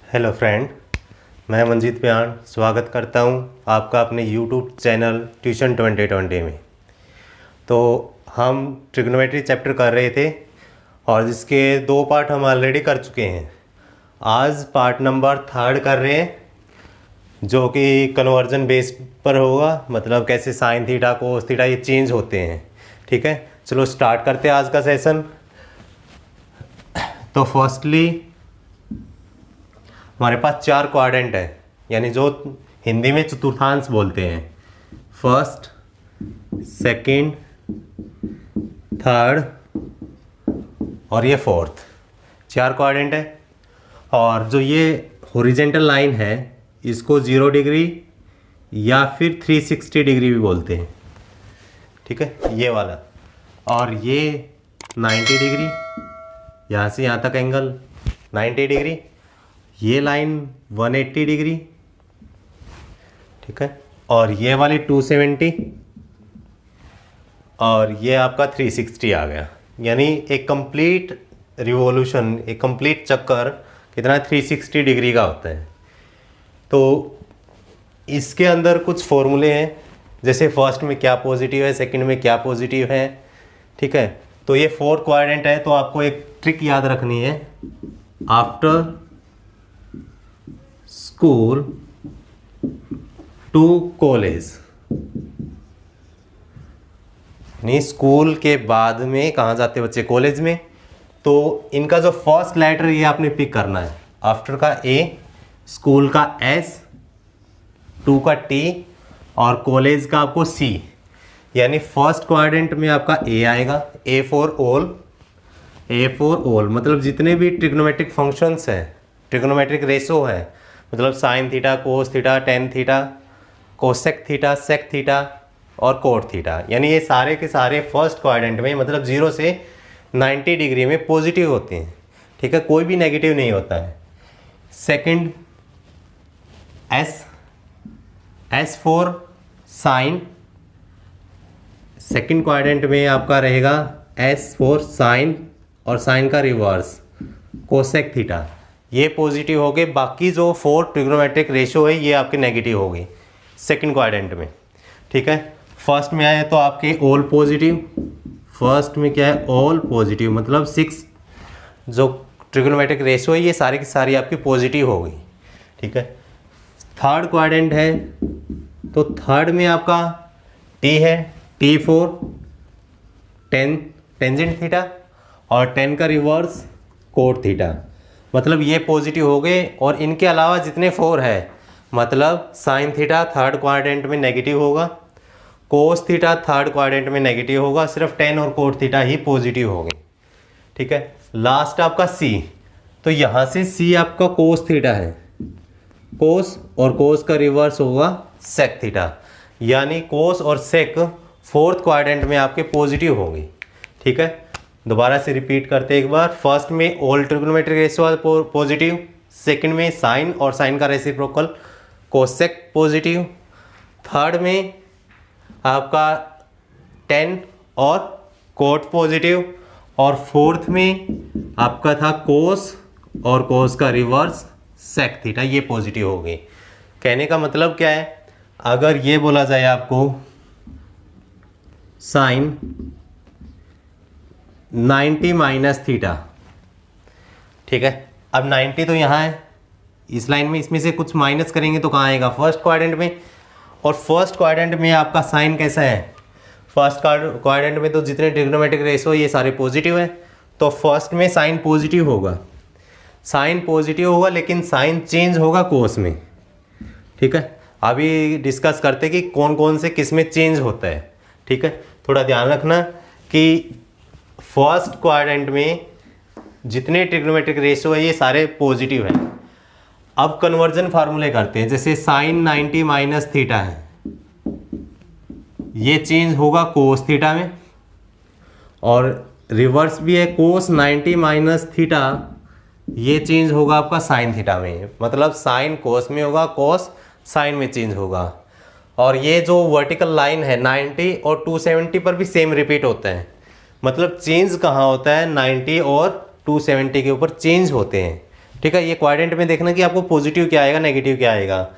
Hello friend, मैं मंजीत प्याण स्वागत करता हूं आपका अपने यूट्यूब चैनल ट्यूशन 2020 में। तो हम ट्रिग्नोमेट्री चैप्टर कर रहे थे और जिसके 2 पार्ट हम ऑलरेडी कर चुके हैं। आज पार्ट नंबर 3 कर रहे हैं जो कि कन्वर्जन बेस पर होगा, मतलब कैसे साइन थीटा कोस थीटा ये चेंज होते हैं। ठीक है, चलो स्टार्ट करते हैं आज का सेशन। तो फर्स्टली हमारे पास 4 क्वाड्रेंट है, यानी जो हिंदी में चतुर्थांश बोलते हैं। फर्स्ट, सेकंड, थर्ड और ये फोर्थ, 4 क्वाड्रेंट है। और जो ये हॉरिजेंटल लाइन है इसको 0 डिग्री या फिर 360 डिग्री भी बोलते हैं। ठीक है, ये वाला। और ये 90 डिग्री, यहाँ से यहाँ तक एंगल 90 डिग्री। ये लाइन 180 डिग्री। ठीक है, और ये वाली 270 और ये आपका 360 आ गया। यानी एक कंप्लीट रिवॉल्यूशन, एक कंप्लीट चक्कर कितना 360 डिग्री का होता है। तो इसके अंदर कुछ फॉर्मूले हैं, जैसे फर्स्ट में क्या पॉजिटिव है, सेकंड में क्या पॉजिटिव है। ठीक है, तो ये 4 क्वाड्रेंट है। तो आपको एक ट्रिक याद रखनी है। आफ्टर स्कूल टू कॉलेज, नहीं स्कूल के बाद में कहाँ जाते बच्चे, कॉलेज में। तो इनका जो फर्स्ट लेटर ये आपने पिक करना है। आफ्टर का ए, स्कूल का एस, टू का टी और कॉलेज का आपको सी। यानी फर्स्ट क्वाड्रेंट में आपका ए आएगा, A for all. A for all मतलब जितने भी ट्रिग्नोमेट्रिक फंक्शंस हैं, ट्रिग्नोमेट्रिक रेशो है, मतलब sine theta cos theta tan theta cosec theta sec theta और कोट थीटा, यानी ये सारे के सारे फर्स्ट क्वाड्रेंट में, मतलब 0 से 90 डिग्री में पॉजिटिव होते हैं। ठीक है, कोई भी नेगेटिव नहीं होता है। Second, S, S for sine, second quadrant में आपका रहेगा एस फॉर साइन और साइन का रिवर्स कोसेक थीटा, ये पॉजिटिव हो गए। बाकी जो 4 ट्रिग्नोमेट्रिक रेशो है ये आपके नेगेटिव हो गई सेकंड क्वाड्रेंट में। ठीक है, फर्स्ट में आए तो आपके ऑल पॉजिटिव। फर्स्ट में क्या है, ऑल पॉजिटिव, मतलब 6 जो ट्रिग्नोमेट्रिक रेशो है ये सारी की सारी आपकी पॉजिटिव हो गई। ठीक है, थर्ड क्वाड्रेंट है तो थर्ड में आपका टी है, टी फॉर टेंजेंट थीटा और 10 का रिवर्स कोट थीटा, मतलब ये पॉजिटिव हो गए। और इनके अलावा जितने 4 है, मतलब साइन थीटा थर्ड क्वाड्रेंट में नेगेटिव होगा, कोस थीटा थर्ड क्वाड्रेंट में नेगेटिव होगा, सिर्फ 10 और कोट थीटा ही पॉजिटिव हो गए। ठीक है, लास्ट आपका सी, तो यहाँ से सी आपका कोस थीटा है, कोस और कोस का रिवर्स होगा सेक थीटा, यानी कोस और सेक फोर्थ क्वाड्रेंट में आपके पॉजिटिव होंगे। ठीक है, दोबारा से रिपीट करते एक बार। फर्स्ट में all trigonometric ratio positive, second में साइन और साइन का रेसिप्रोकल कोसेक पॉजिटिव, थर्ड में आपका 10 और कोट पॉजिटिव, और फोर्थ में आपका था कोस और कोस का रिवर्स सेक थीटा, ये पॉजिटिव हो गए। कहने का मतलब क्या है, अगर ये बोला जाए आपको साइन 90 माइनस थीटा, ठीक है, अब 90 तो यहाँ है इस लाइन में, इसमें से कुछ माइनस करेंगे तो कहाँ आएगा, फर्स्ट क्वाड्रेंट में। और फर्स्ट क्वाड्रेंट में आपका साइन कैसा है, फर्स्ट क्वाड्रेंट में तो जितने ट्रिग्नोमेट्रिक रेशो ये सारे पॉजिटिव हैं, तो फर्स्ट में साइन पॉजिटिव होगा, साइन पॉजिटिव होगा, लेकिन साइन चेंज होगा कोस में। ठीक है, अभी डिस्कस करते कि कौन कौन से किस में चेंज होता है। ठीक है, थोड़ा ध्यान रखना कि फर्स्ट क्वाड्रेंट में जितने ट्रिग्नोमेट्रिक रेशो है ये सारे पॉजिटिव हैं। अब कन्वर्जन फार्मूले करते हैं, जैसे साइन 90 माइनस थीटा है, ये चेंज होगा कोस थीटा में, और रिवर्स भी है, कोस 90 माइनस थीटा ये चेंज होगा आपका साइन थीटा में, मतलब साइन कोस में होगा, कोस साइन में चेंज होगा। और ये जो वर्टिकल लाइन है 90 और 270 पर भी सेम रिपीट होता है, मतलब चेंज कहाँ होता है, 90 और 270 के ऊपर चेंज होते हैं। ठीक है। ये क्वाड्रेंट में देखना कि आपको पॉजिटिव क्या आएगा, नेगेटिव क्या आएगा।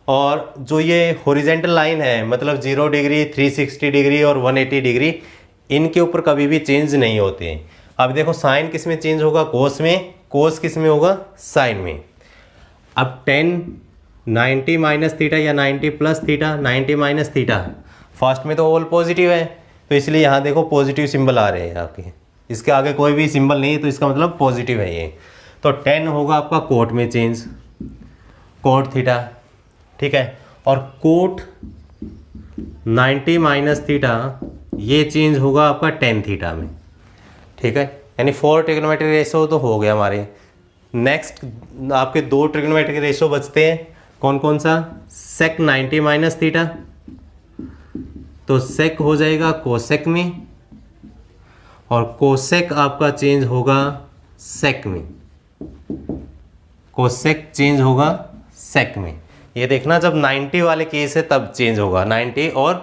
और जो ये हॉरिजेंटल लाइन है, मतलब 0 डिग्री, 360 डिग्री और 180 डिग्री, इनके ऊपर कभी भी चेंज नहीं होते हैं। अब देखो साइन किस में चेंज होगा, कोस में, कोस किस में होगा, साइन में। अब 10 90 माइनस थीटा या 90 plus theta, 90 minus theta, first में तो ऑल पॉजिटिव है, तो इसलिए यहाँ देखो पॉजिटिव सिंबल आ रहे हैं आपके, इसके आगे कोई भी सिंबल नहीं है, तो इसका मतलब पॉजिटिव है ये। तो 10 होगा आपका कोट में चेंज, कोट थीटा, ठीक है। और कोट 90 माइनस थीटा ये चेंज होगा आपका टेन थीटा में, ठीक है। यानी 4 ट्रिग्नोमेट्रिक रेशो तो हो गया हमारे। नेक्स्ट आपके 2 ट्रिग्नोमेट्रिक रेशो बचते हैं, कौन कौन सा, सेक 90 माइनस थीटा, तो सेक हो जाएगा कोसेक में, और कोसेक आपका चेंज होगा सेक में, कोसेक चेंज होगा सेक में। ये देखना जब 90 वाले केस है तब चेंज होगा, 90 और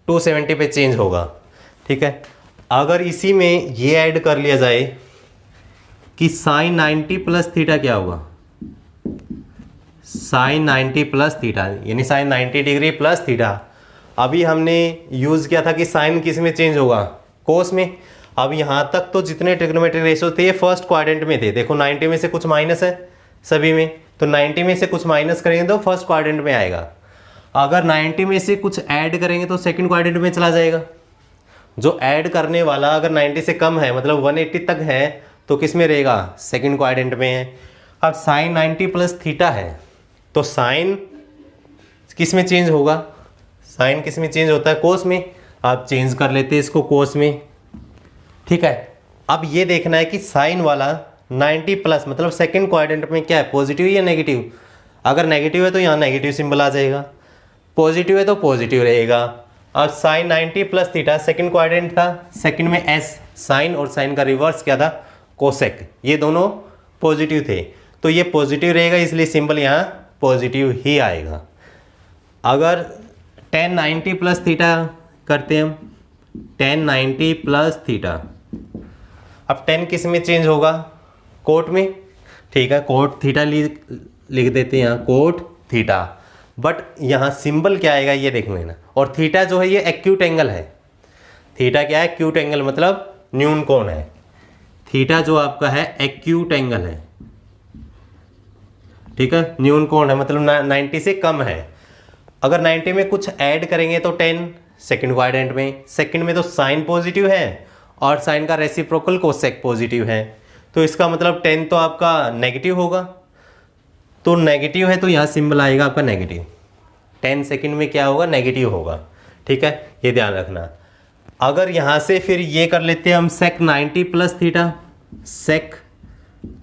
270 पे चेंज होगा, ठीक है। अगर इसी में ये ऐड कर लिया जाए कि साइन 90 प्लस थीटा क्या होगा, साइन 90 प्लस थीटा, यानी साइन 90 डिग्री प्लस थीटा। अभी हमने यूज़ किया था कि साइन किस में चेंज होगा, कोस में। अब यहाँ तक तो जितने ट्रिग्नोमेट्रिक रेशो थे फर्स्ट क्वाड्रेंट में थे, देखो 90 में से कुछ माइनस है सभी में, तो 90 में से कुछ माइनस करेंगे तो फर्स्ट क्वाड्रेंट में आएगा। अगर 90 में से कुछ ऐड करेंगे तो सेकंड क्वाड्रेंट में चला जाएगा। जो ऐड करने वाला अगर 90 से कम है, मतलब 180 तक है, तो किस में रहेगा, सेकंड क्वाड्रेंट में है। अब साइन 90 प्लस थीटा है, तो साइन किस में चेंज होगा, साइन किस में चेंज होता है, कोस में। आप चेंज कर लेते हैं इसको कोस में, ठीक है। अब ये देखना है कि साइन वाला 90 प्लस मतलब सेकंड क्वाड्रेंट में क्या है, पॉजिटिव या नेगेटिव। अगर नेगेटिव है तो यहाँ नेगेटिव सिंबल आ जाएगा, पॉजिटिव है तो पॉजिटिव रहेगा। अब sine 90 plus theta second quadrant था, सेकंड में एस, साइन और साइन का रिवर्स क्या था, कोसेक, ये दोनों पॉजिटिव थे, तो ये पॉजिटिव रहेगा, इसलिए सिंबल यहाँ पॉजिटिव ही आएगा। अगर 10 90 प्लस थीटा करते हैं हम, 10 90 प्लस थीटा, अब 10 किस में चेंज होगा, कोट में, ठीक है। कोट थीटा लिख देते हैं यहाँ, कोट थीटा। बट यहाँ सिंबल क्या आएगा ये देख लेना। और थीटा जो है ये एक्यूट एंगल है, थीटा क्या है, एक्यूट एंगल मतलब न्यून कोण है। थीटा जो आपका है एक्यूट एंगल है, ठीक है, न्यून कोण है, मतलब 90 से कम है। अगर 90 में कुछ ऐड करेंगे तो 10 सेकंड क्वाड्रेंट में, सेकंड में तो साइन पॉजिटिव है और साइन का रेसिप्रोकल कोसेक पॉजिटिव है, तो इसका मतलब 10 तो आपका नेगेटिव होगा, तो नेगेटिव है तो यहाँ सिंबल आएगा आपका नेगेटिव। 10 सेकंड में क्या होगा, नेगेटिव होगा, ठीक है, ये ध्यान रखना। अगर यहाँ से फिर ये कर लेते हैं हम सेक 90 प्लस थीटा, सेक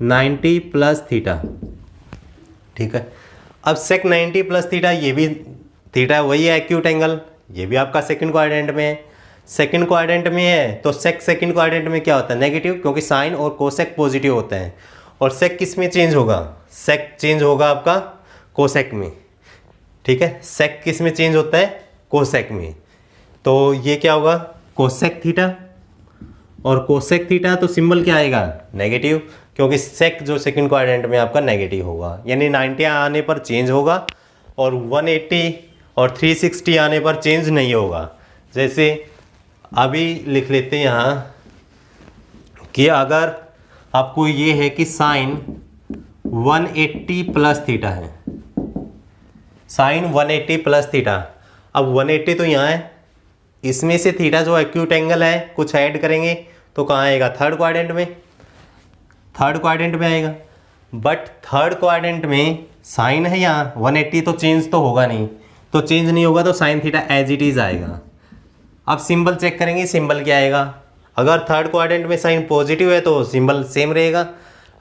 90 प्लस थीटा, ठीक है। अब सेक 90 प्लस थीटा, ये भी थीटा वही है एक्यूट एंगल, ये भी आपका सेकंड क्वाड्रेंट में है। सेकंड क्वाड्रेंट में है तो सेक सेकंड क्वाड्रेंट में क्या होता है, नेगेटिव, क्योंकि साइन और कोसेक पॉजिटिव होते हैं। और सेक किस में चेंज होगा, सेक चेंज होगा आपका कोसेक में, ठीक है। सेक किस में चेंज होता है, कोसेक में, तो ये क्या होगा, कोसेक थीटा। और कोसेक थीटा तो सिंबल क्या आएगा, नेगेटिव, क्योंकि सेक जो सेकंड क्वाड्रेंट में आपका नेगेटिव होगा, यानी 90 आने पर चेंज होगा और 180 और 360 आने पर चेंज नहीं होगा। जैसे अभी लिख लेते हैं यहाँ कि अगर आपको ये है कि साइन 180 प्लस थीटा है, साइन 180 प्लस थीटा, अब 180 तो यहाँ है, इसमें से थीटा जो एक्यूट एंगल है कुछ ऐड करेंगे तो कहाँ आएगा, थर्ड क्वाड्रेंट में, थर्ड क्वाड्रेंट में आएगा। बट थर्ड क्वाड्रेंट में साइन है यहाँ, 180 तो चेंज तो होगा नहीं, तो चेंज नहीं होगा तो sine theta as it is आएगा। अब सिंबल चेक करेंगे, सिंबल क्या आएगा, अगर थर्ड क्वाड्रेंट में साइन पॉजिटिव है तो सिंबल सेम रहेगा,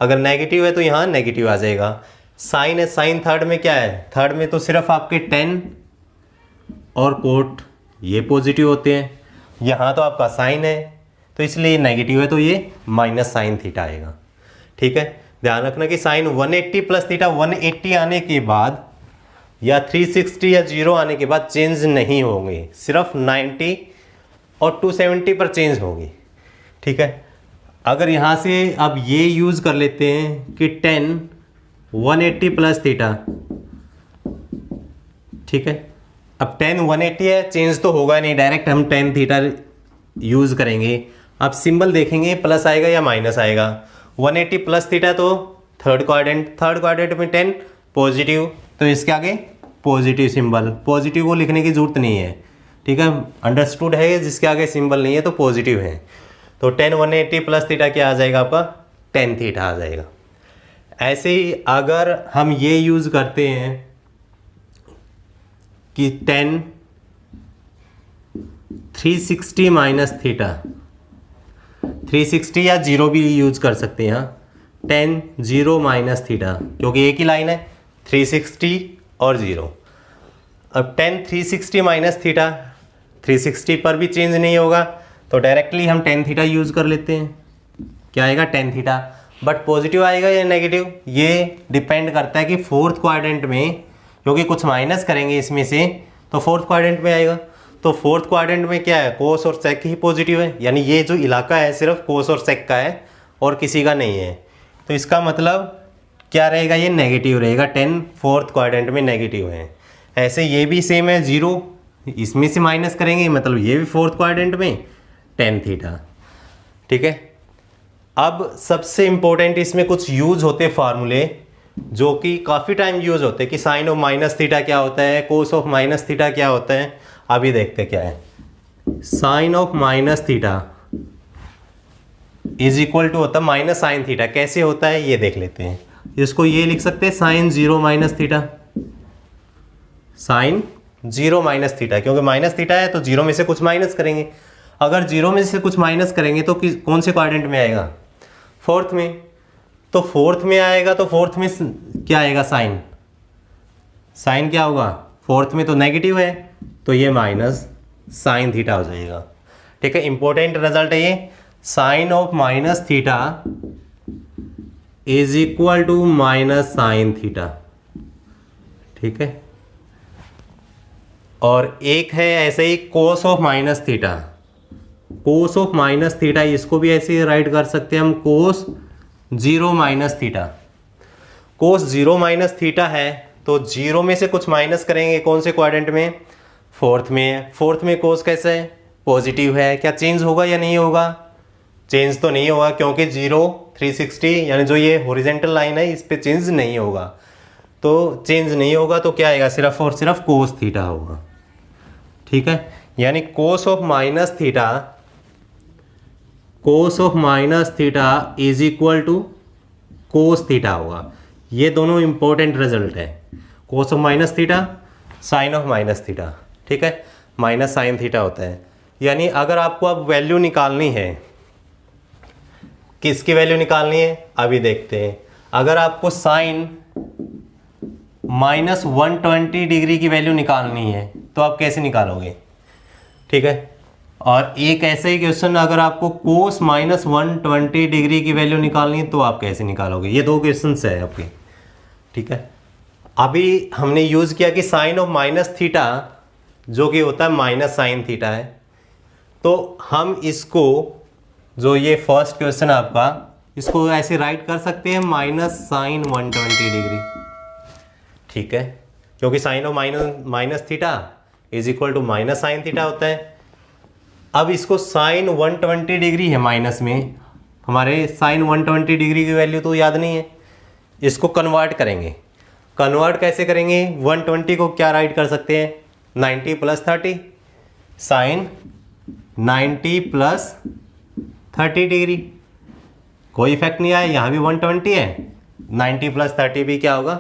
अगर नेगेटिव है तो यहाँ नेगेटिव आ जाएगा। साइन है, साइन थर्ड में क्या है, थर्ड में तो सिर्फ आपके 10 और कोट ये पॉजिटिव होते हैं, यहाँ तो आपका साइन है तो इसलिए नेगेटिव है, तो ये माइनस साइन थीटा आएगा, ठीक है। ध्यान रखना कि साइन 180 प्लस थीटा 180 आने के बाद या 360 या 0 आने के बाद चेंज नहीं होंगे, सिर्फ 90 और 270 पर चेंज होंगे, ठीक है। अगर यहाँ से अब ये यूज़ कर लेते हैं कि 10 180 प्लस थीटा, ठीक है। अब टेन 180 है, चेंज तो होगा नहीं, डायरेक्ट हम टेन थीटा यूज़ करेंगे। अब सिंबल देखेंगे प्लस आएगा या माइनस आएगा। 180 प्लस थीटा तो थर्ड क्वाड्रेंट में 10 पॉजिटिव, तो इसके आगे पॉजिटिव सिंबल, पॉजिटिव को लिखने की जरूरत नहीं है, ठीक है, अंडरस्टूड है। जिसके आगे सिंबल नहीं है तो पॉजिटिव है, तो 10 180 प्लस थीटा क्या आ जाएगा आपका, 10 थीटा आ जाएगा। ऐसे ही अगर हम ये यूज़ करते हैं कि 10 360 माइनस थीटा, 360 या 0 भी यूज कर सकते हैं, 10 0 माइनस थीटा, क्योंकि एक ही लाइन है 360 और 0। अब 10 360 माइनस थीटा, 360 पर भी चेंज नहीं होगा, तो डायरेक्टली हम 10 थीटा यूज़ कर लेते हैं। क्या आएगा, 10 थीटा। बट पॉजिटिव आएगा या नेगेटिव, ये डिपेंड करता है कि फोर्थ क्वाड्रेंट में, क्योंकि कुछ माइनस करेंगे इसमें से तो फोर्थ क्वाड्रेंट में आएगा। तो फोर्थ क्वाड्रेंट में क्या है, कोस और सेक ही पॉजिटिव है, यानी ये जो इलाका है सिर्फ कोस और सेक का है और किसी का नहीं है। तो इसका मतलब क्या रहेगा, ये नेगेटिव रहेगा, 10 फोर्थ क्वाड्रेंट में नेगेटिव है। ऐसे ये भी सेम है, 0 इसमें से माइनस करेंगे, मतलब ये भी फोर्थ क्वाड्रेंट में 10 थीटा, ठीक है। अब सबसे इम्पोर्टेंट इसमें कुछ यूज होते फार्मूले जो कि काफ़ी टाइम यूज होते हैं कि साइन ऑफ माइनस थीटा क्या होता है, कोस ऑफ माइनस थीटा क्या होता है। अभी देखते क्या है, sine of minus theta is equal to होता है माइनस साइन थीटा। कैसे होता है ये देख लेते हैं। इसको ये लिख सकते हैं sine 0 minus theta, sine 0 minus theta, क्योंकि माइनस थीटा है तो 0 में से कुछ माइनस करेंगे। अगर 0 में से कुछ माइनस करेंगे तो कौन से क्वाड्रेंट में आएगा, फोर्थ में। तो फोर्थ में आएगा तो फोर्थ में क्या आएगा, साइन, साइन क्या होगा, फोर्थ में तो नेगेटिव है, तो ये माइनस साइन थीटा हो जाएगा, ठीक है। इंपॉर्टेंट रिजल्ट है ये, sine of minus theta is equal to minus sine theta, ठीक है। और एक है ऐसे ही cos of minus theta, cos of minus theta, इसको भी ऐसे ही राइट कर सकते हैं हम, cos 0 minus theta. Cos 0 minus theta है तो 0 में से कुछ माइनस करेंगे, कौन से क्वाड्रेंट में, फोर्थ में। फोर्थ में कोस कैसा है, पॉजिटिव है। क्या चेंज होगा या नहीं होगा, चेंज तो नहीं होगा, क्योंकि 0 360 यानी जो ये हॉरिजॉन्टल लाइन है इस पे चेंज नहीं होगा। तो चेंज नहीं होगा तो क्या आएगा, सिर्फ और सिर्फ कोस थीटा होगा, ठीक है। यानी cos of minus theta, cos of minus theta is equal to cos theta होगा। ये दोनों इंपॉर्टेंट रिजल्ट है, cos of minus theta, sine of minus theta, ठीक है, माइनस साइन थीटा होता है। यानी अगर आपको अब वैल्यू निकालनी है, किसकी वैल्यू निकालनी है अभी देखते हैं। अगर आपको साइन माइनस 120 डिग्री की वैल्यू निकालनी है तो आप कैसे निकालोगे, ठीक है। और एक ऐसा ही क्वेश्चन, अगर आपको कोस माइनस 120 डिग्री की वैल्यू निकालनी है तो आप कैसे निकालोगे। ये दो क्वेश्चन है आपके, ठीक है। अभी हमने यूज़ किया कि साइन ऑफ माइनस थीटा जो कि होता है माइनस साइन थीटा है, तो हम इसको, जो ये फर्स्ट क्वेश्चन है आपका, इसको ऐसे राइट कर सकते हैं माइनस साइन 120 डिग्री, ठीक है, क्योंकि sine of minus theta is equal to minus sine theta होता है। अब इसको साइन 120 डिग्री है माइनस में, हमारे साइन 120 डिग्री की वैल्यू तो याद नहीं है, इसको कन्वर्ट करेंगे। कन्वर्ट कैसे करेंगे, 120 को क्या राइट कर सकते हैं, 90 प्लस 30, साइन 90 प्लस 30 डिग्री, कोई इफेक्ट नहीं आया, यहाँ भी 120 है, 90 प्लस 30 भी क्या होगा,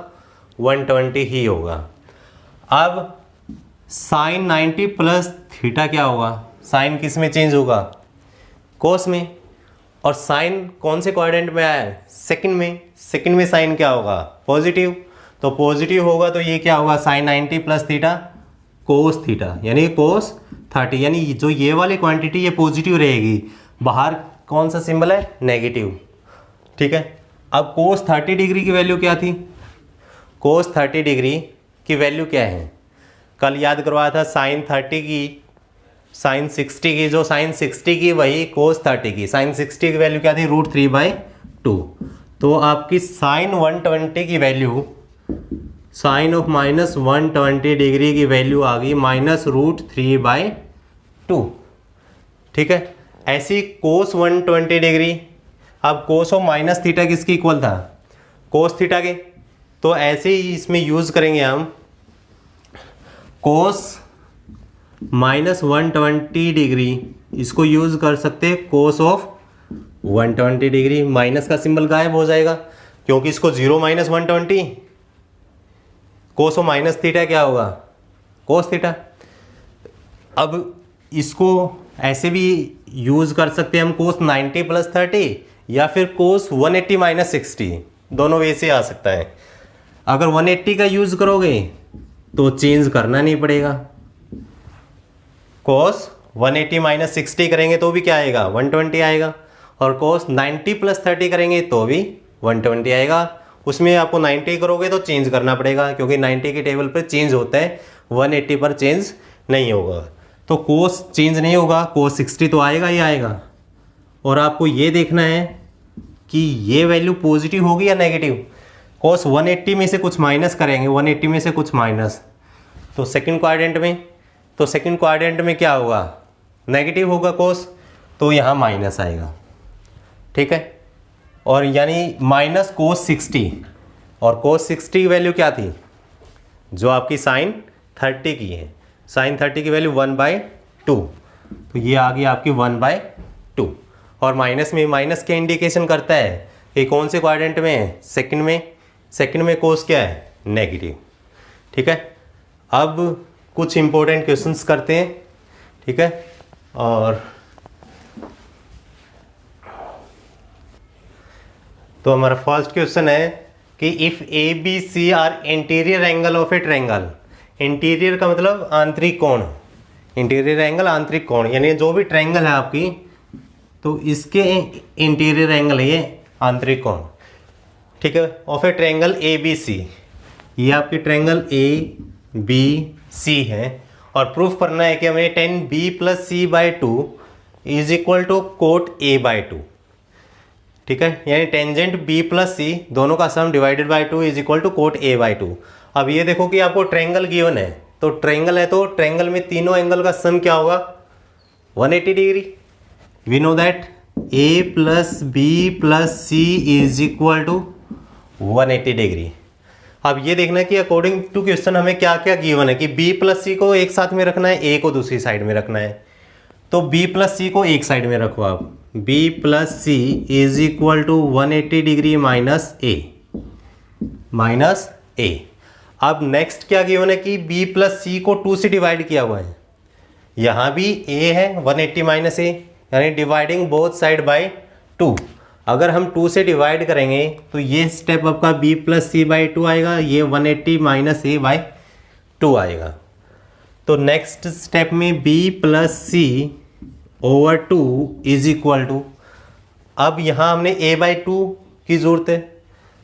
120 ही होगा। अब साइन 90 प्लस थीटा क्या होगा, साइन किस में चेंज होगा, कोस में। और साइन कौन से क्वाड्रेंट में आया है, सेकंड में। सेकंड में साइन क्या होगा, पॉजिटिव, तो पॉजिटिव होगा तो ये क्या होगा, sine 90 plus theta cos theta, यानी कोस 30, यानी जो ये वाली क्वांटिटी ये पॉजिटिव रहेगी, बाहर कौन सा सिंबल है, नेगेटिव, ठीक है। अब कोस 30 डिग्री की वैल्यू क्या थी, कोस 30 डिग्री की वैल्यू क्या है, कल याद करवाया था, साइन 30 की, साइन 60 की, जो साइन 60 की वही कोस 30 की। साइन 60 की वैल्यू क्या थी, √3/2, तो आपकी साइन 120 की वैल्यू, साइन ऑफ -120 डिग्री की वैल्यू आ गई -√3/2। ठीक है। ऐसी कोस 120 डिग्री, अब कोस ऑफ माइनस थीटा किसकी इक्वल था? कोस थीटा के। तो ऐसे ही इसमें यूज़ करेंगे हम कोस -120 डिग्री, इसको यूज़ कर सकते हैं कोस ऑफ 120 डिग्री। माइनस का सिंबल गायब हो जाएगा क्योंकि इसको 0 - 120, कोस ऑफ माइनस थीटा क्या होगा? Cos theta. अब इसको ऐसे भी यूज़ कर सकते हैं हम कोस 90 + 30 या फिर कोस 180 - 60, दोनों वे से आ सकता है। अगर 180 का यूज़ करोगे तो चेंज करना नहीं पड़ेगा, कोस 180 - 60 करेंगे तो भी क्या आएगा? 120 आएगा। और कोस 90 + 30 करेंगे तो भी 120 आएगा। उसमें आपको 90 करोगे तो चेंज करना पड़ेगा क्योंकि 90 के टेबल पर चेंज होता है, 180 पर चेंज नहीं होगा। तो कोस चेंज नहीं होगा, कोस 60 तो आएगा ही आएगा। और आपको ये देखना है कि ये वैल्यू पॉजिटिव होगी या नेगेटिव। कोस 180 में से कुछ माइनस करेंगे, 180 में से कुछ माइनस, तो सेकंड क्वाड्रेंट में, तो सेकंड क्वाड्रेंट में क्या होगा? नेगेटिव होगा कोस, तो यहाँ माइनस आएगा। ठीक है। और यानी माइनस कोस 60, और कोस 60 की वैल्यू क्या थी? जो आपकी साइन 30 की है, साइन 30 की वैल्यू 1/2, तो ये आ गई आपकी 1/2। और माइनस में, माइनस क्या इंडिकेशन करता है कि कौन से क्वाड्रेंट में है? सेकंड में। सेकंड में कोस क्या है? नेगेटिव। ठीक है। अब कुछ इंपॉर्टेंट क्वेश्चंस करते हैं। ठीक है। और तो हमारा फर्स्ट क्वेश्चन है कि if A B C are interior angle of a triangle. Interior का मतलब आंतरिक कोण, इंटीरियर एंगल आंतरिक कोण, यानी जो भी ट्रायंगल है आपकी तो इसके इंटीरियर एंगल है ये आंतरिक कोण। ठीक है। Of a triangle A B C, ये आपकी ट्रायंगल ए बी सी है और प्रूफ करना है कि हमें tan b + c/2 = cot a/2। ठीक है। यानी टेंजेंट b + c दोनों का सम डिवाइडेड बाई 2 = cot a/2। अब ये देखो कि आपको ट्रायंगल गिवन है, तो ट्रायंगल है तो ट्रायंगल में तीनों एंगल का सम क्या होगा? 180 degree. We know that a + b + c = 180 degree. अब ये देखना है कि अकॉर्डिंग टू क्वेश्चन हमें क्या क्या गिवन है कि b + c को एक साथ में रखना है, a को दूसरी साइड में रखना है। तो b + c को एक साइड में रखो आप, b + c = 180 degree minus a। अब नेक्स्ट क्या गिवन है कि b + c को 2 से डिवाइड किया हुआ है, यहाँ भी a है 180 - a, यानी डिवाइडिंग बोथ साइड बाय 2। अगर हम 2 से डिवाइड करेंगे तो ये स्टेप आपका b + c/2 आएगा, ये 180 - a/2 आएगा। तो नेक्स्ट स्टेप में b + c/2 = अब यहाँ हमने a/2 की ज़रूरत है,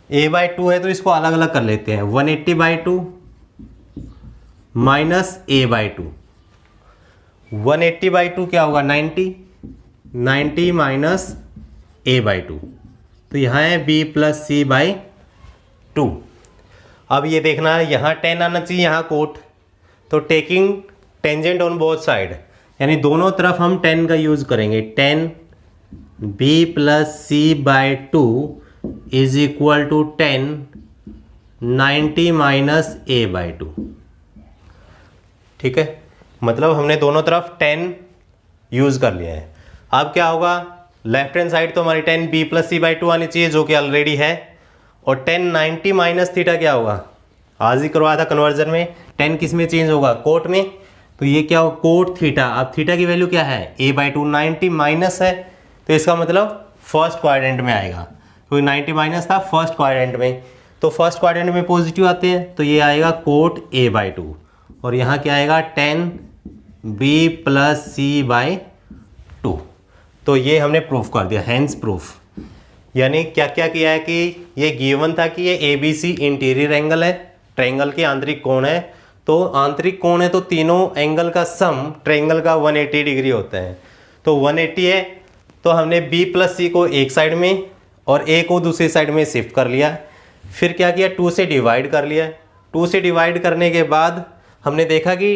a/2 है तो इसको अलग अलग कर लेते हैं, 180/2 - a/2। 180/2 क्या होगा? 90 - a/2, तो यहाँ है b + c/2। अब ये देखना है यहाँ tan आना चाहिए, यहाँ कोट, तो taking tangent on both side, यानी दोनों तरफ हम tan का यूज़ करेंगे। tan b + c/2 = tan 90 - a/2। ठीक है। मतलब हमने दोनों तरफ tan यूज़ कर लिया है। अब क्या होगा? लेफ्ट हैंड साइड तो हमारी tan b + c/2 आनी चाहिए जो कि ऑलरेडी है, और tan 90 - थीटा क्या होगा? आज ही करवाया था कन्वर्जन में, tan किस में चेंज होगा? कोट में। तो ये क्या होगा? Cot theta. अब थीटा की वैल्यू क्या है? a/2। 90 माइनस है तो इसका मतलब फर्स्ट क्वाड्रेंट में आएगा, क्योंकि 90 माइनस था फर्स्ट क्वाड्रेंट में, तो फर्स्ट क्वाड्रेंट में पॉजिटिव आते हैं, तो ये आएगा कोट a/2। और यहाँ क्या आएगा? tan b + c/2। तो ये हमने प्रूफ कर दिया, हैंस प्रूफ। यानी क्या क्या किया है कि ये गिवन था कि ये ABC इंटीरियर एंगल है, ट्रायंगल के आंतरिक कोण है, तो आंतरिक कोण है तो तीनों एंगल का सम ट्रायंगल का 180 डिग्री होता है। तो 180 है तो हमने B + C को एक साइड में और ए को दूसरी साइड में शिफ्ट कर लिया। फिर क्या किया, 2 से डिवाइड कर लिया। 2 से डिवाइड करने के बाद हमने देखा कि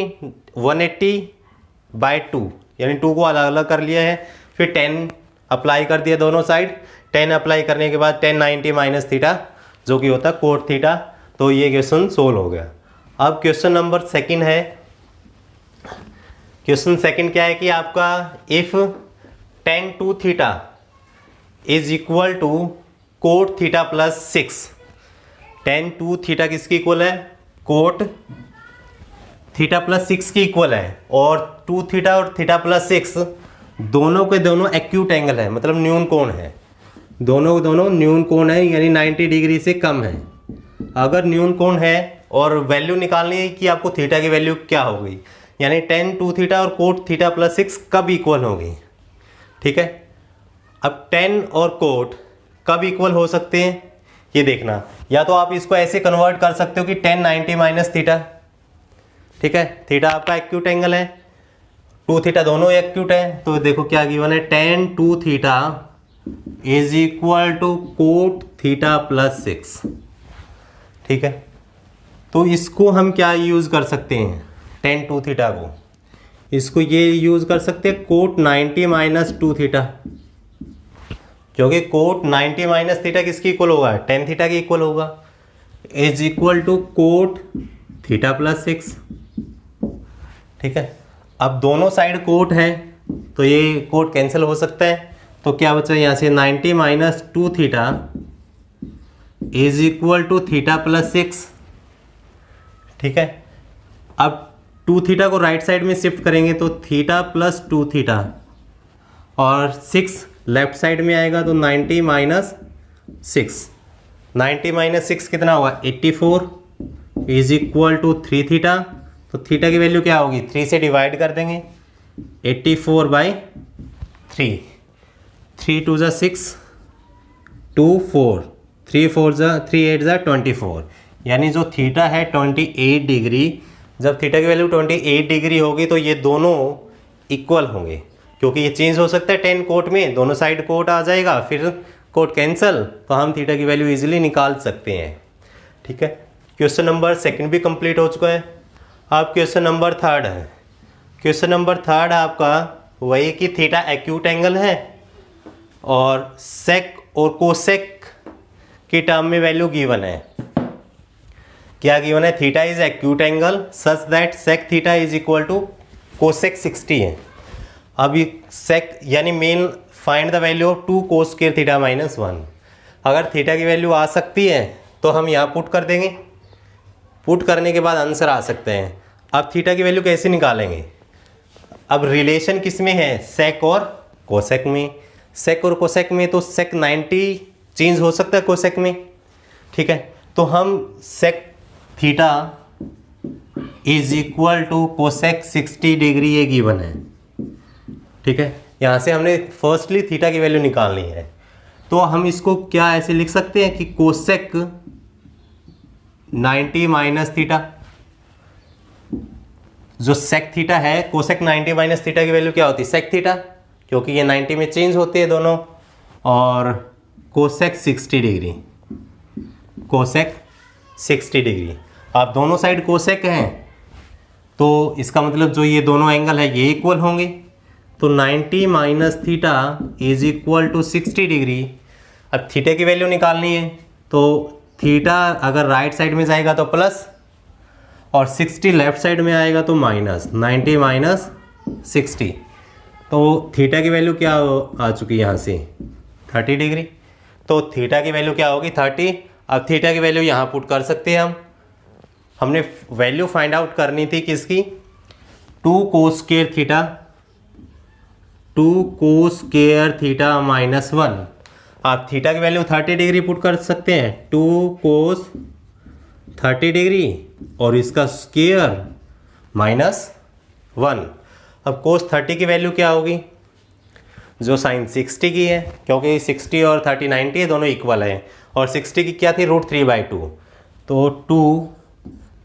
180/2 यानी 2 को अलग अलग कर लिया है। फिर 10 अप्लाई कर दिया दोनों साइड। 10 अप्लाई करने के बाद 10 90 माइनस थीटा जो कि होता है कोट थीटा। तो ये क्वेश्चन सोल्व हो गया। अब क्वेश्चन नंबर सेकंड है। क्वेश्चन सेकंड क्या है कि आपका if tan 2 theta is equal to cot theta plus 6। tan 2 theta किसकी इक्वल है, कोट थीटा प्लस 6 की इक्वल है। और 2 थीटा और थीटा प्लस 6 दोनों के दोनों एक्यूट एंगल है, मतलब न्यून कोण है। दोनों के दोनों न्यून कोण है, यानी 90 डिग्री से कम है। अगर न्यून कोण है और वैल्यू निकालनी है कि आपको थीटा की वैल्यू क्या होगी, यानी tan 2 थीटा और कोट थीटा प्लस 6 कब इक्वल होगी। ठीक है, अब tan और कोट कब इक्वल हो सकते हैं ये देखना। या तो आप इसको ऐसे कन्वर्ट कर सकते हो कि tan 90 माइनस थीटा। ठीक है, थीटा आपका एक्यूट एंगल है, 2 थीटा दोनों एक्यूट है। तो देखो क्या गिवन है, tan 2 theta is equal to cot theta plus 6। ठीक है, तो इसको हम क्या यूज़ कर सकते हैं, tan 2 थीटा को इसको ये यूज़ कर सकते हैं कोट 90 माइनस 2 थीटा, क्योंकि कोट 90 माइनस थीटा किसकी इक्वल होगा, tan थीटा की इक्वल होगा। Is equal to cot theta plus 6। ठीक है, अब दोनों साइड कोट है तो ये कोट कैंसिल हो सकता है। तो क्या बचा यहाँ से 90 minus 2 theta is equal to theta plus 6। ठीक है, अब 2 थीटा को राइट साइड में शिफ्ट करेंगे तो थीटा प्लस 2 थीटा और 6 लेफ्ट साइड में आएगा तो 90 माइनस 6। 90 माइनस 6 कितना होगा, 84 इज इक्वल टू 3 थीटा। तो थीटा की वैल्यू क्या होगी, 3 से डिवाइड कर देंगे, 84/3। 3 2 = 6, 2 4, 3 4 3 8 24। यानी जो थीटा है 28 डिग्री। जब थीटा की वैल्यू 28 डिग्री होगी तो ये दोनों इक्वल होंगे, क्योंकि ये चेंज हो सकता है। tan कोट में दोनों साइड कोट आ जाएगा, फिर कोट कैंसल, तो हम थीटा की वैल्यू इजीली निकाल सकते हैं। ठीक है, क्वेश्चन नंबर सेकंड भी कंप्लीट हो चुका है। अब क्वेश्चन नंबर थर्ड है। क्वेश्चन नंबर थर्ड आपका वही कि थीटा एक्यूट एंगल है और सेक और कोसेक की टर्म में वैल्यू गिवन है। क्या गिवन है, theta is acute angle such that sec theta is equal to cosec 60 है। अब ये सेक यानी main find the value of 2 cos square theta minus 1। अगर थीटा की वैल्यू आ सकती है तो हम यहाँ पुट कर देंगे, पुट करने के बाद आंसर आ सकते हैं। अब थीटा की वैल्यू कैसे निकालेंगे, अब रिलेशन किस में है, सेक और कोसेक में। सेक और कोसेक में तो सेक 90 चेंज हो सकता है कोसेक में। ठीक है, तो हम sec theta is equal to cosec 60 degree ये गिवन है। ठीक है, यहाँ से हमने फर्स्टली थीटा की वैल्यू निकालनी है। तो हम इसको क्या ऐसे लिख सकते हैं कि कोसेक 90 माइनस थीटा, जो सेक थीटा है कोसेक 90 माइनस थीटा की वैल्यू क्या होती है, सेक थीटा, क्योंकि ये 90 में चेंज होते हैं दोनों। और कोसेक 60 डिग्री, कोसेक 60 डिग्री। आप दोनों साइड कोसेक हैं तो इसका मतलब जो ये दोनों एंगल है ये इक्वल होंगे। तो 90 minus theta is equal to 60 degree. अब थीटा की वैल्यू निकालनी है तो थीटा अगर राइट साइड में जाएगा तो प्लस और 60 लेफ्ट साइड में आएगा तो माइनस। 90 माइनस 60, तो थीटा की वैल्यू क्या आ चुकी है यहाँ से 30 डिग्री। तो थीटा की वैल्यू क्या होगी 30। अब थीटा की वैल्यू यहाँ पुट कर सकते हैं हम। हमने वैल्यू फाइंड आउट करनी थी किसकी, 2 cos square theta, 2 cos square theta minus 1। आप थीटा की वैल्यू 30 डिग्री पुट कर सकते हैं, 2 कोस 30 डिग्री और इसका स्क्वायर माइनस 1। अब कोस 30 की वैल्यू क्या होगी, जो साइन 60 की है, क्योंकि 60 और 30 90 है, दोनों इक्वल है। और 60 की क्या थी, √3/2। तो 2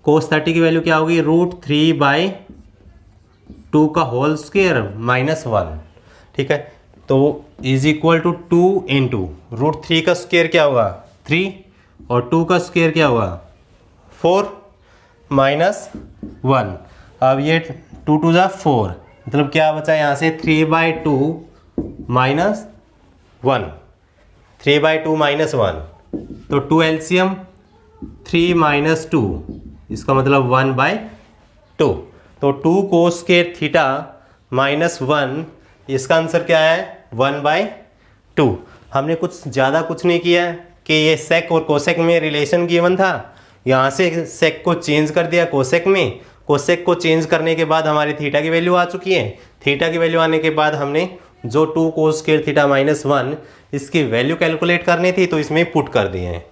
कोस 30 की वैल्यू क्या होगी, √3/2 का होल स्क्वायर माइनस 1। ठीक है, तो इज इक्वल टू 2 इंटू √3 का स्क्वायर क्या होगा 3 और 2 का स्क्वायर क्या होगा 4 माइनस 1। अब ये 2 2 जा 4, मतलब क्या बचा यहाँ से 3/2 माइनस 1, 3/2 माइनस 1, तो 2 एलसीएम 3 माइनस 2, इसका मतलब 1/2। तो 2 कोस स्क्वायर थीटा माइनस 1, इसका आंसर क्या है 1/2। हमने कुछ ज़्यादा कुछ नहीं किया कि ये सेक और कोसेक में रिलेशन गिवन था, यहाँ से सेक को चेंज कर दिया कोसेक में, कोसेक को चेंज करने के बाद हमारी थीटा की वैल्यू आ चुकी है। थीटा की वैल्यू आने के बाद हमने जो 2 कोस स्क्वायर थीटा माइनस 1 इसकी वैल्यू कैलकुलेट करनी थी तो इसमें पुट कर दिए हैं।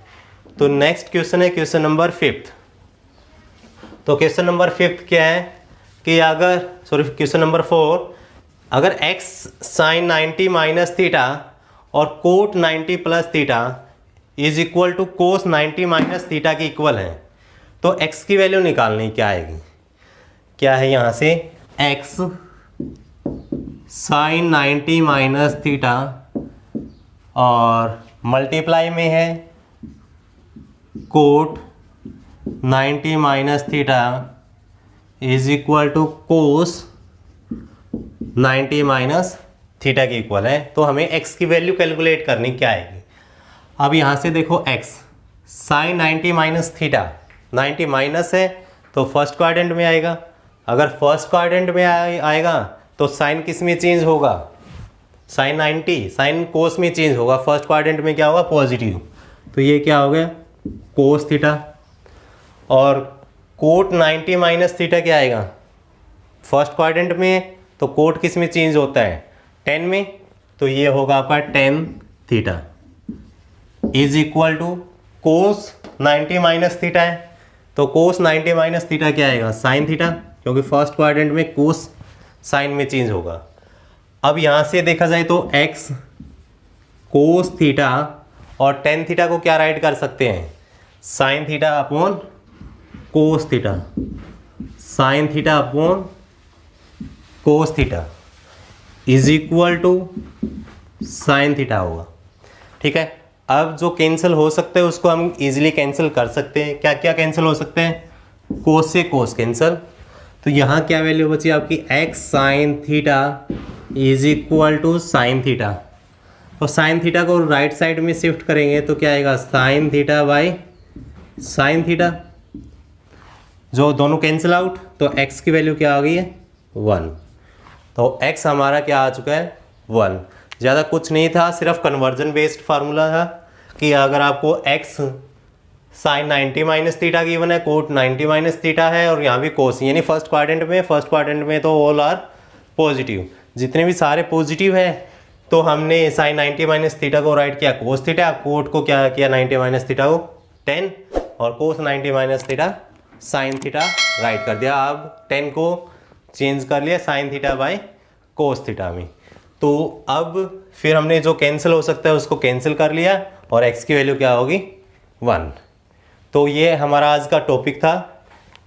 तो नेक्स्ट क्वेश्चन है क्वेश्चन नंबर 5। तो क्वेश्चन नंबर 5 क्या है कि अगर क्वेश्चन नंबर 4, अगर x साइन 90 माइनस थीटा और cot 90 plus theta is equal to cos 90 minus theta की इक्वल है, तो x की वैल्यू निकालनी क्या आएगी। क्या है यहाँ से x साइन 90 माइनस थीटा और मल्टीप्लाई में है cot 90 minus theta is equal to cos 90 minus theta की इक्वल है। तो हमें x की वैल्यू कैलकुलेट करनी क्या आएगी। अब यहाँ से देखो x sine 90 minus theta, 90 minus है तो फर्स्ट क्वाड्रेंट में आएगा। अगर फर्स्ट क्वाड्रेंट में आएगा तो साइन किस में चेंज होगा, साइन 90 साइन कोस में चेंज होगा। फर्स्ट क्वाड्रेंट में क्या होगा पॉजिटिव, तो ये क्या हो गया कोस थीटा। और कोट 90 माइनस थीटा क्या आएगा फर्स्ट क्वाड्रेंट में, तो कोट किस में चेंज होता है 10 में, तो ये होगा आपका tan theta is equal to cos 90 minus theta है, तो कोस 90 माइनस थीटा क्या आएगा साइन थीटा, क्योंकि फर्स्ट क्वाड्रेंट में कोस साइन में चेंज होगा। अब यहाँ से देखा जाए तो x कोस थीटा और tan थीटा को क्या राइट कर सकते हैं sine theta upon cos theta, sine theta upon cos theta is equal to sine theta होगा। ठीक है, अब जो कैंसिल हो सकते हैं उसको हम इजीली कैंसिल कर सकते हैं। क्या क्या कैंसिल हो सकते हैं, कोस से कोस कैंसिल, तो यहाँ क्या वैल्यू बची आपकी x sine theta is equal to sine theta. तो साइन थीटा को राइट साइड में शिफ्ट करेंगे तो क्या आएगा sine theta by sine theta, जो दोनों कैंसिल आउट, तो x की वैल्यू क्या आ गई है 1। तो x हमारा क्या आ चुका है 1। ज़्यादा कुछ नहीं था, सिर्फ कन्वर्जन बेस्ड फार्मूला था कि अगर आपको x sine 90 minus theta given है, कोट 90 माइनस थीटा है और यहाँ भी कोस, यानी फर्स्ट क्वाड्रेंट में तो ऑल आर पॉजिटिव, जितने भी सारे पॉजिटिव है तो हमने साइन 90 माइनस थीटा को राइट किया कोस थीटा, कोट को क्या किया 90 माइनस थीटा को 10 और कोस 90 minus theta sine theta right कर दिया। अब 10 को चेंज कर लिया sine theta by cos theta में। तो अब फिर हमने जो कैंसिल हो सकता है उसको कैंसिल कर लिया और x की वैल्यू क्या होगी 1। तो ये हमारा आज का टॉपिक था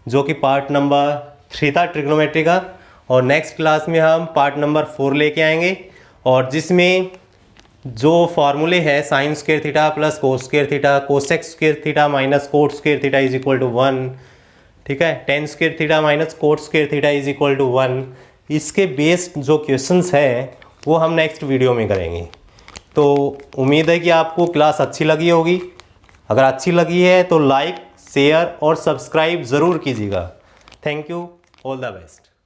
जो कि पार्ट नंबर 3 था ट्रिग्नोमेट्री का, और नेक्स्ट क्लास में हम पार्ट नंबर 4 लेके आएंगे और जिसमें जो फार्मूले है sine square theta plus cos square theta, cosec square theta minus cot square theta is equal to 1, ठीक है, tan square theta minus cot square theta is equal to 1, इसके बेस्ड जो क्वेश्चंस है वो हम नेक्स्ट वीडियो में करेंगे। तो उम्मीद है कि आपको क्लास अच्छी लगी होगी। अगर अच्छी लगी है तो लाइक शेयर और सब्सक्राइब ज़रूर कीजिएगा। Thank you, all the best.